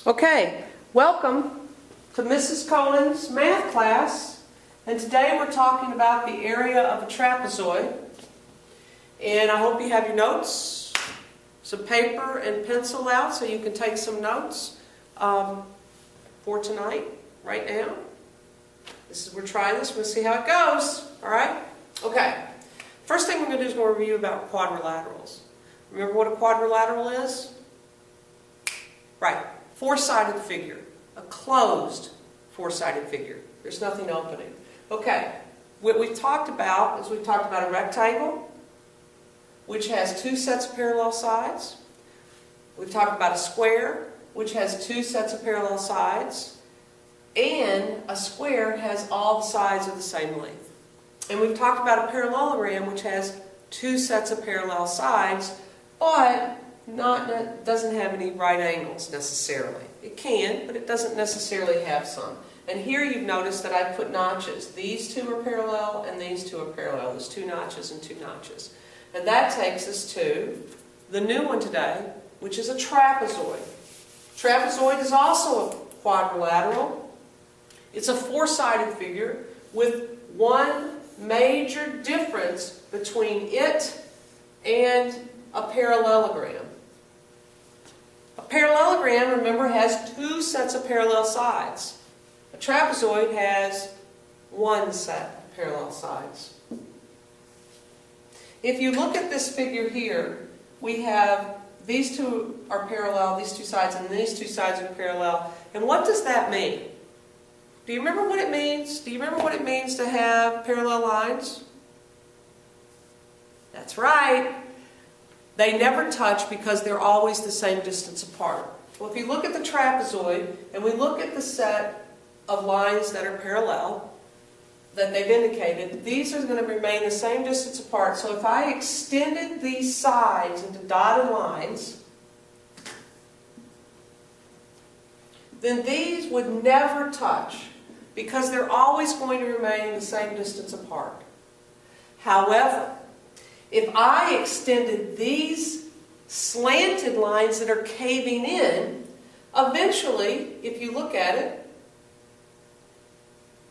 Okay, welcome to Mrs. Cohen's math class, and today we're talking about the area of a trapezoid. And I hope you have your notes, some paper and pencil out so you can take some notes for tonight, right now. We're trying this, we'll see how it goes, all right? Okay, first thing we're going to do is we'll review about quadrilaterals. Remember what a quadrilateral is? Right. Four-sided figure, a closed four-sided figure. There's nothing opening. Okay, what we've talked about is we've talked about a rectangle, which has two sets of parallel sides. We've talked about a square, which has two sets of parallel sides. And a square has all the sides of the same length. And we've talked about a parallelogram, which has two sets of parallel sides, but doesn't have any right angles necessarily. It can, but it doesn't necessarily have some. And here you've noticed that I've put notches. These two are parallel and these two are parallel. There's two notches and two notches. And that takes us to the new one today, which is a trapezoid. Trapezoid is also a quadrilateral. It's a four-sided figure with one major difference between it and a parallelogram. A parallelogram, remember, has two sets of parallel sides. A trapezoid has one set of parallel sides. If you look at this figure here, we have these two are parallel, these two sides, and these two sides are parallel. And what does that mean? Do you remember what it means? Do you remember what it means to have parallel lines? That's right. They never touch because they're always the same distance apart. Well, if you look at the trapezoid and we look at the set of lines that are parallel that they've indicated, these are going to remain the same distance apart. So if I extended these sides into dotted lines, then these would never touch because they're always going to remain the same distance apart. However, if I extended these slanted lines that are caving in, eventually, if you look at it,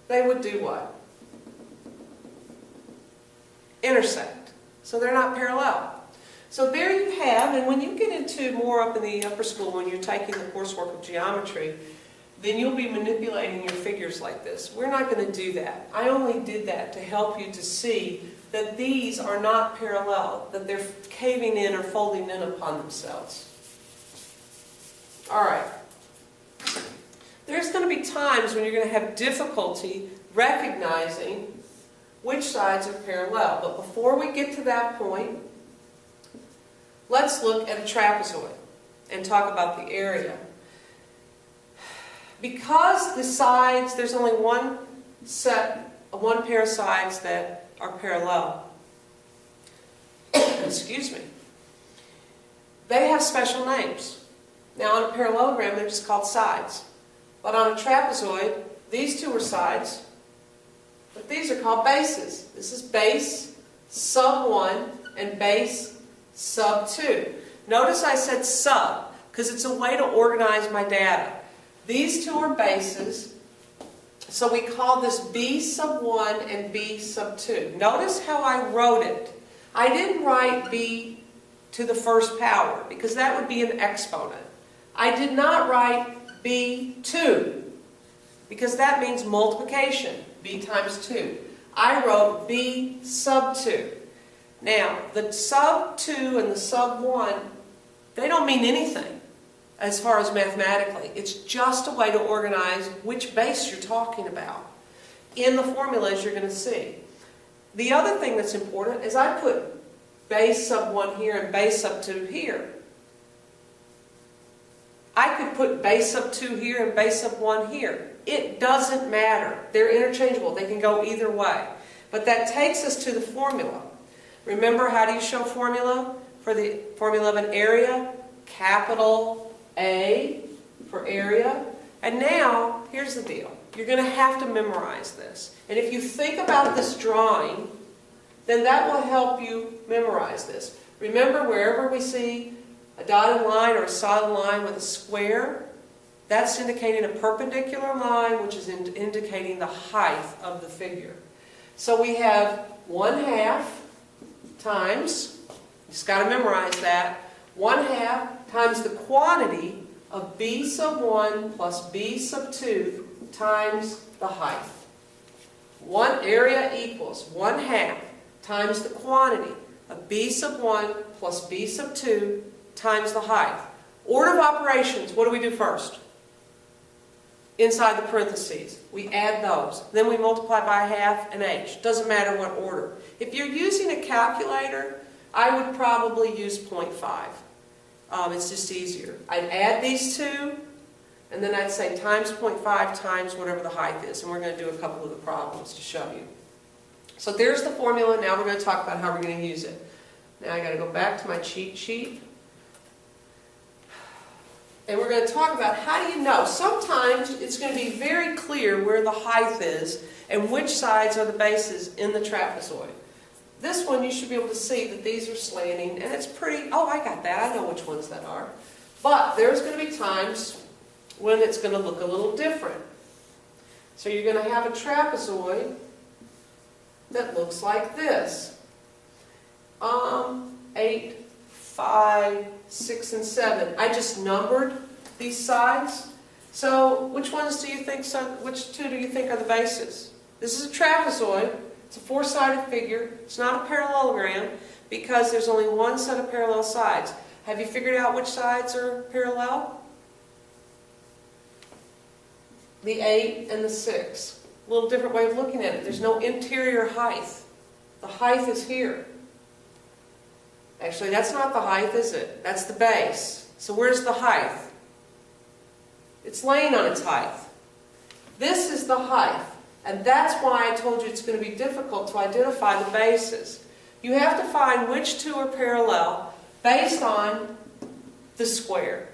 they would do what? Intersect. So they're not parallel. So there you have, and when you get into more up in the upper school, when you're taking the coursework of geometry, then you'll be manipulating your figures like this. We're not going to do that. I only did that to help you to see that these are not parallel, that they're caving in or folding in upon themselves. All right. There's going to be times when you're going to have difficulty recognizing which sides are parallel. But before we get to that point, let's look at a trapezoid and talk about the area. Because the sides, there's only one pair of sides that are parallel. Excuse me. They have special names. Now on a parallelogram they're just called sides. But on a trapezoid, these two are sides, but these are called bases. This is base sub 1 and base sub 2. Notice I said sub because it's a way to organize my data. These two are bases. So we call this B sub 1 and B sub 2. Notice how I wrote it. I didn't write B to the first power because that would be an exponent. I did not write B2 because that means multiplication, B times 2. I wrote B sub 2. Now, the sub 2 and the sub 1, they don't mean anything as far as mathematically. It's just a way to organize which base you're talking about in the formulas you're going to see. The other thing that's important is I put base sub 1 here and base sub 2 here. I could put base sub 2 here and base sub 1 here. It doesn't matter. They're interchangeable. They can go either way. But that takes us to the formula. Remember, how do you show formula? For the formula of an area, capital A for area. And now, here's the deal. You're going to have to memorize this. And if you think about this drawing, then that will help you memorize this. Remember, wherever we see a dotted line or a solid line with a square, That's indicating a perpendicular line, which is indicating the height of the figure. So we have 1/2 times, you just got to memorize that, 1/2 times the quantity of b sub 1 plus b sub 2 times the height. Area equals 1/2 times the quantity of b sub 1 plus b sub 2 times the height. Order of operations, what do we do first? Inside the parentheses, we add those. Then we multiply by 1/2 and h. Doesn't matter what order. If you're using a calculator, I would probably use 0.5. It's just easier. I'd add these two, and then I'd say times 0.5 times whatever the height is. And we're going to do a couple of the problems to show you. So there's the formula. Now we're going to talk about how we're going to use it. Now I've got to go back to my cheat sheet. And we're going to talk about how do you know. Sometimes it's going to be very clear where the height is and which sides are the bases in the trapezoid. This one you should be able to see that these are slanting, and it's pretty, oh, I got that, I know which ones that are. But there's going to be times when it's going to look a little different. So you're going to have a trapezoid that looks like this. 8, 5, 6, and 7. I just numbered these sides. So which ones do you think, which two do you think are the bases? This is a trapezoid. It's a 4-sided figure. It's not a parallelogram because there's only one set of parallel sides. Have you figured out which sides are parallel? The 8 and the 6. A little different way of looking at it. There's no interior height. The height is here. Actually, that's not the height, is it? That's the base. So where's the height? It's laying on its height. This is the height. And that's why I told you it's going to be difficult to identify the bases. You have to find which two are parallel based on the square.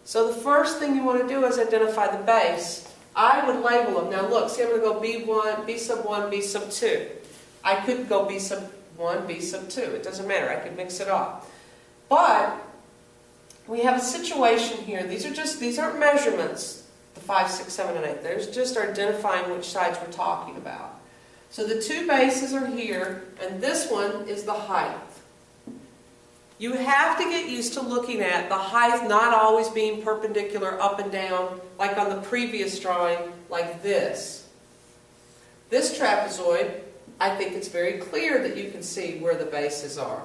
So the first thing you want to do is identify the base. I would label them. Now look, see, I'm going to go B1, B sub 1, B sub 2. I could go B sub 1, B sub 2. It doesn't matter. I could mix it up. But we have a situation here. These aren't measurements, the 5, 6, 7, and 8. There's just identifying which sides we're talking about. So the two bases are here, and this one is the height. You have to get used to looking at the height not always being perpendicular up and down, like on the previous drawing, like this. This trapezoid, I think it's very clear that you can see where the bases are.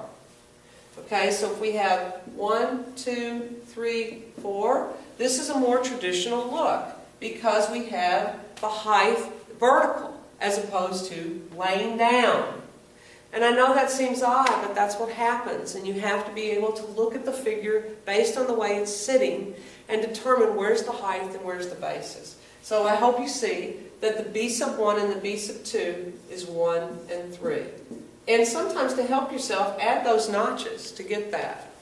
Okay, so if we have 1, 2, 3, 4, this is a more traditional look because we have the height vertical as opposed to laying down. And I know that seems odd, but that's what happens. And you have to be able to look at the figure based on the way it's sitting and determine where's the height and where's the bases. So I hope you see that the B sub 1 and the B sub 2 is 1 and 3. And sometimes to help yourself, add those notches to get that.